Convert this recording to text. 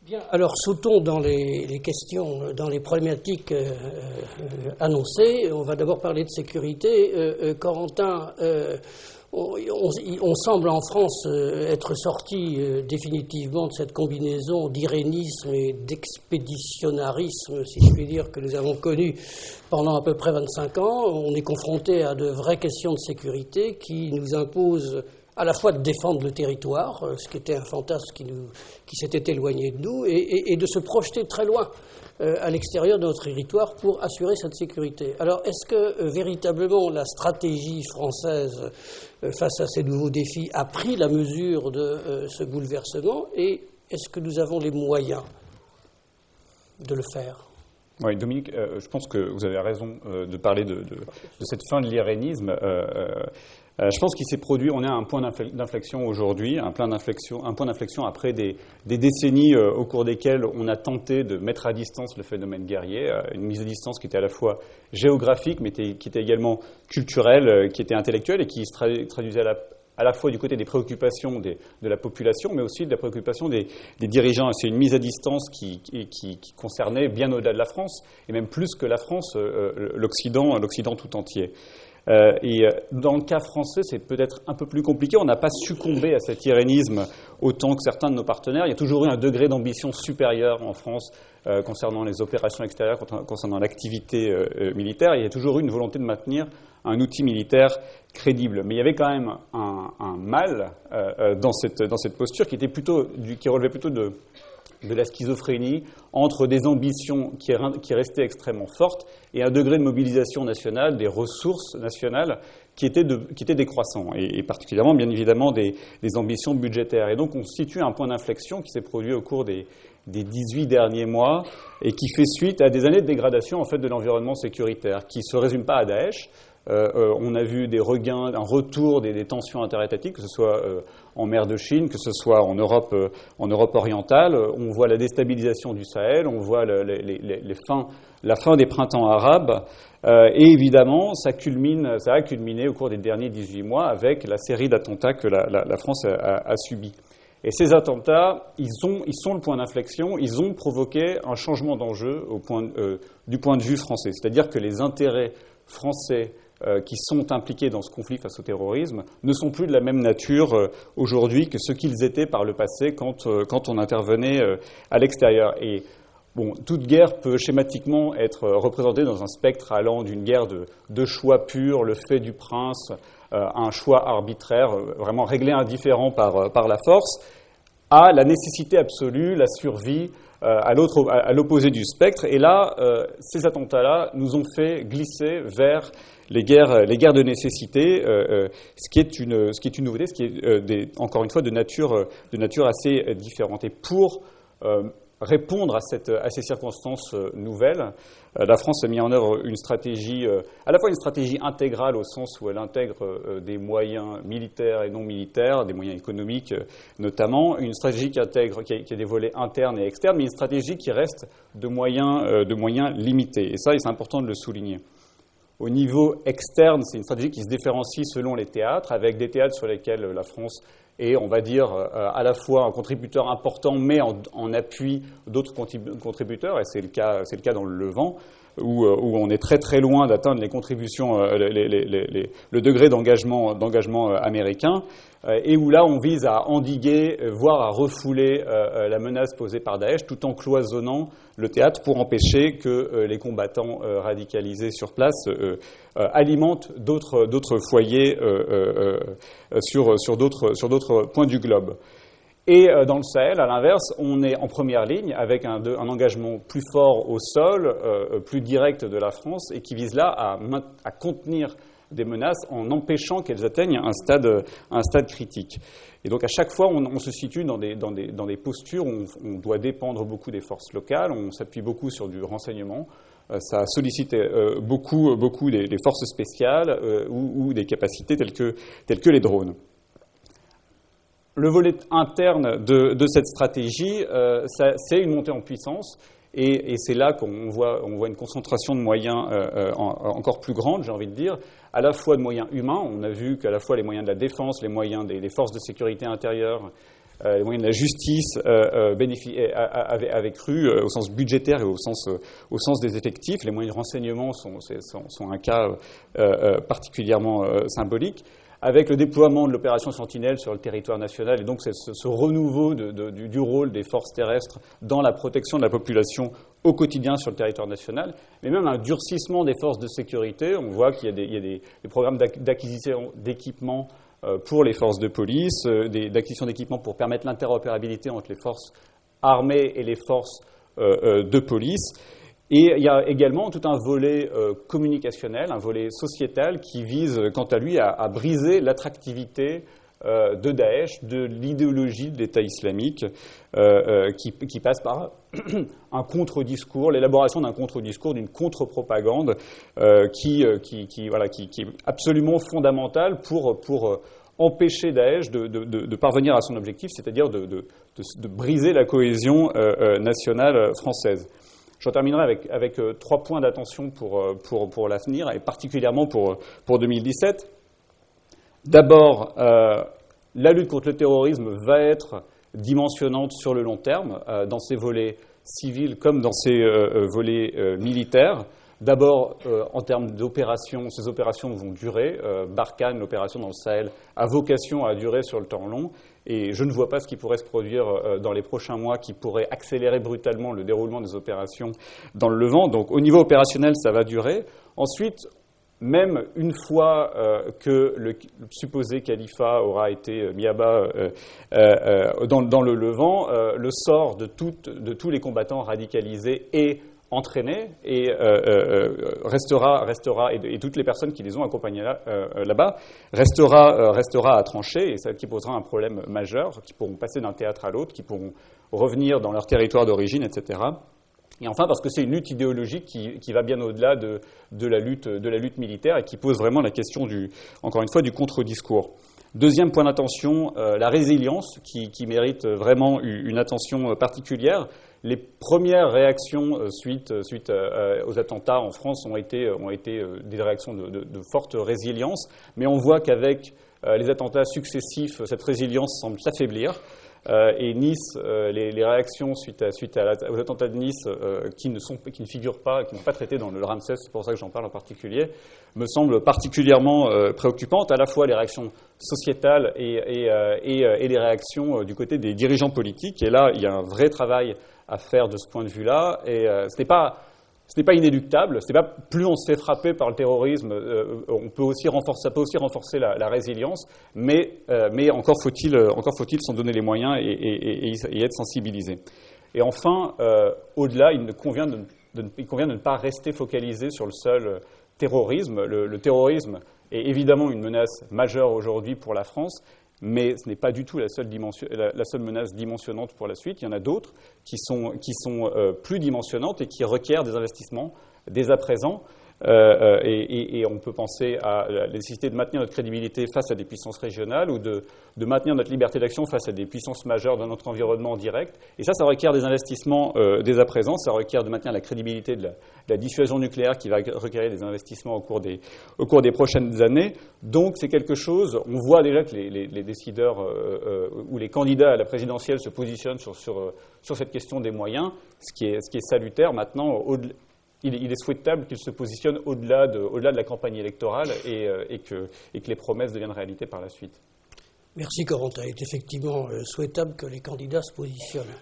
Bien, alors sautons dans les questions, dans les problématiques annoncées. On va d'abord parler de sécurité. Corentin, on semble en France être sorti définitivement de cette combinaison d'irénisme et d'expéditionnarisme, si je puis dire, que nous avons connu pendant à peu près 25 ans. On est confronté à de vraies questions de sécurité qui nous imposent à la fois de défendre le territoire, ce qui était un fantasme qui s'était éloigné de nous, et de se projeter très loin à l'extérieur de notre territoire pour assurer cette sécurité. Alors, est-ce que véritablement la stratégie française face à ces nouveaux défis a pris la mesure de ce bouleversement, et est-ce que nous avons les moyens de le faire ? Oui, Dominique, je pense que vous avez raison de parler de cette fin de l'irénisme. Je pense qu'il s'est produit, on est à un point d'inflexion aujourd'hui, un point d'inflexion après des décennies au cours desquelles on a tenté de mettre à distance le phénomène guerrier, une mise à distance qui était à la fois géographique, mais qui était également culturelle, qui était intellectuelle et qui se traduisait à la fois du côté des préoccupations de la population, mais aussi de la préoccupation des dirigeants. C'est une mise à distance qui concernait bien au-delà de la France, et même plus que la France, l'Occident tout entier. Et dans le cas français, c'est peut-être un peu plus compliqué. On n'a pas succombé à cet irénisme autant que certains de nos partenaires. Il y a toujours eu un degré d'ambition supérieur en France concernant les opérations extérieures, concernant l'activité militaire. Il y a toujours eu une volonté de maintenir un outil militaire crédible. Mais il y avait quand même un mal dans cette posture qui relevait plutôt de la schizophrénie entre des ambitions qui restaient extrêmement fortes et un degré de mobilisation nationale, des ressources nationales qui était décroissant, et particulièrement, bien évidemment, des ambitions budgétaires. Et donc, on se situe à un point d'inflexion qui s'est produit au cours des 18 derniers mois et qui fait suite à des années de dégradation, en fait, de l'environnement sécuritaire, qui ne se résume pas à Daesh. On a vu des regains, un retour des tensions interétatiques, que ce soit en mer de Chine, que ce soit en Europe orientale. On voit la déstabilisation du Sahel, on voit la fin des printemps arabes. Et évidemment, ça a culminé au cours des derniers 18 mois avec la série d'attentats que la France a subis. Et ces attentats, ils sont le point d'inflexion, ils ont provoqué un changement d'enjeu du point de vue français. C'est-à-dire que les intérêts français qui sont impliqués dans ce conflit face au terrorisme ne sont plus de la même nature aujourd'hui que ce qu'ils étaient par le passé quand on intervenait à l'extérieur. Et bon, toute guerre peut schématiquement être représentée dans un spectre allant d'une guerre de choix pur, le fait du prince, un choix arbitraire, vraiment réglé indifférent par la force, à la nécessité absolue, la survie, à l'opposé du spectre. Et là, ces attentats-là nous ont fait glisser vers les guerres de nécessité, ce qui est une nouveauté, ce qui est encore une fois de nature assez différente. Et pour répondre à ces circonstances nouvelles, la France a mis en œuvre une stratégie, à la fois une stratégie intégrale au sens où elle intègre des moyens militaires et non militaires, des moyens économiques notamment, une stratégie qui a des volets internes et externes, mais une stratégie qui reste de moyens limités. Et ça, c'est important de le souligner. Au niveau externe, c'est une stratégie qui se différencie selon les théâtres, avec des théâtres sur lesquels la France est, on va dire, à la fois un contributeur important, mais en appui d'autres contributeurs, et c'est le cas dans le Levant, où on est très très loin d'atteindre les contributions, le degré d'engagement américain, et où là on vise à endiguer, voire à refouler la menace posée par Daesh, tout en cloisonnant le théâtre pour empêcher que les combattants radicalisés sur place alimentent d'autres foyers sur d'autres points du globe. Et dans le Sahel, à l'inverse, on est en première ligne avec un engagement plus fort au sol, plus direct de la France, et qui vise là à contenir des menaces en empêchant qu'elles atteignent un stade critique. Et donc à chaque fois, on se situe dans des postures où on doit dépendre beaucoup des forces locales, on s'appuie beaucoup sur du renseignement, ça sollicite beaucoup des forces spéciales ou des capacités telles que les drones. Le volet interne de cette stratégie, c'est une montée en puissance, et c'est là qu'on voit une concentration de moyens encore plus grande, j'ai envie de dire, à la fois de moyens humains. On a vu qu'à la fois les moyens de la défense, les moyens des forces de sécurité intérieure les moyens de la justice avaient cru au sens budgétaire et au sens des effectifs. Les moyens de renseignement sont un cas particulièrement symbolique. Avec le déploiement de l'opération Sentinelle sur le territoire national et donc ce renouveau du rôle des forces terrestres dans la protection de la population au quotidien sur le territoire national, mais même un durcissement des forces de sécurité. On voit qu'il y a des programmes d'acquisition d'équipements pour les forces de police, d'acquisition d'équipements pour permettre l'interopérabilité entre les forces armées et les forces de police. Et il y a également tout un volet communicationnel, un volet sociétal qui vise, quant à lui, à briser l'attractivité de Daesh, de l'idéologie de l'État islamique, qui passe par un contre-discours, l'élaboration d'un contre-discours, d'une contre-propagande qui est absolument fondamentale pour empêcher Daesh de parvenir à son objectif, c'est-à-dire de briser la cohésion nationale française. J'en terminerai avec 3 points d'attention pour l'avenir, et particulièrement pour 2017. D'abord, la lutte contre le terrorisme va être dimensionnante sur le long terme, dans ses volets civils comme dans ses volets militaires. D'abord, en termes d'opérations, ces opérations vont durer. Barkhane, l'opération dans le Sahel, a vocation à durer sur le temps long. Et je ne vois pas ce qui pourrait se produire dans les prochains mois qui pourrait accélérer brutalement le déroulement des opérations dans le Levant. Donc, au niveau opérationnel, ça va durer. Ensuite, même une fois que le supposé califat aura été mis à bas dans le Levant, le sort de tous les combattants radicalisés est entraîné et restera et toutes les personnes qui les ont accompagnés là-bas restera à trancher, et ça qui posera un problème majeur, qui pourront passer d'un théâtre à l'autre, qui pourront revenir dans leur territoire d'origine, etc. Et enfin, parce que c'est une lutte idéologique qui va bien au-delà de la lutte militaire et qui pose vraiment la question encore une fois, du contre-discours. Deuxième point d'attention, la résilience, qui mérite vraiment une attention particulière. Les premières réactions suite aux attentats en France ont été des réactions de forte résilience, mais on voit qu'avec les attentats successifs, cette résilience semble s'affaiblir. Et Nice, les réactions suite aux attentats de Nice, qui ne figurent pas, qui n'ont pas traité dans le Ramsès, c'est pour ça que j'en parle en particulier, me semblent particulièrement préoccupantes, à la fois les réactions sociétales et les réactions du côté des dirigeants politiques. Et là, il y a un vrai travail à faire de ce point de vue-là, et ce n'est pas inéluctable. C'est pas plus on se fait frapper par le terrorisme, ça peut aussi renforcer la résilience, mais encore faut-il s'en donner les moyens et être sensibilisé. Et enfin, au-delà, il convient de ne pas rester focalisé sur le seul terrorisme. Le terrorisme est évidemment une menace majeure aujourd'hui pour la France, mais ce n'est pas du tout la seule menace dimensionnante pour la suite. Il y en a d'autres qui sont plus dimensionnantes et qui requièrent des investissements dès à présent. Et on peut penser à la nécessité de maintenir notre crédibilité face à des puissances régionales ou de maintenir notre liberté d'action face à des puissances majeures dans notre environnement direct. Et ça requiert des investissements dès à présent. Ça requiert de maintenir la crédibilité de la dissuasion nucléaire qui va requérir des investissements au cours des prochaines années. Donc c'est quelque chose, on voit déjà que les décideurs ou les candidats à la présidentielle se positionnent sur cette question des moyens, ce qui est salutaire. Maintenant, il est souhaitable qu'il se positionne au-delà de la campagne électorale et que les promesses deviennent réalité par la suite. Merci Corentin. Il est effectivement souhaitable que les candidats se positionnent.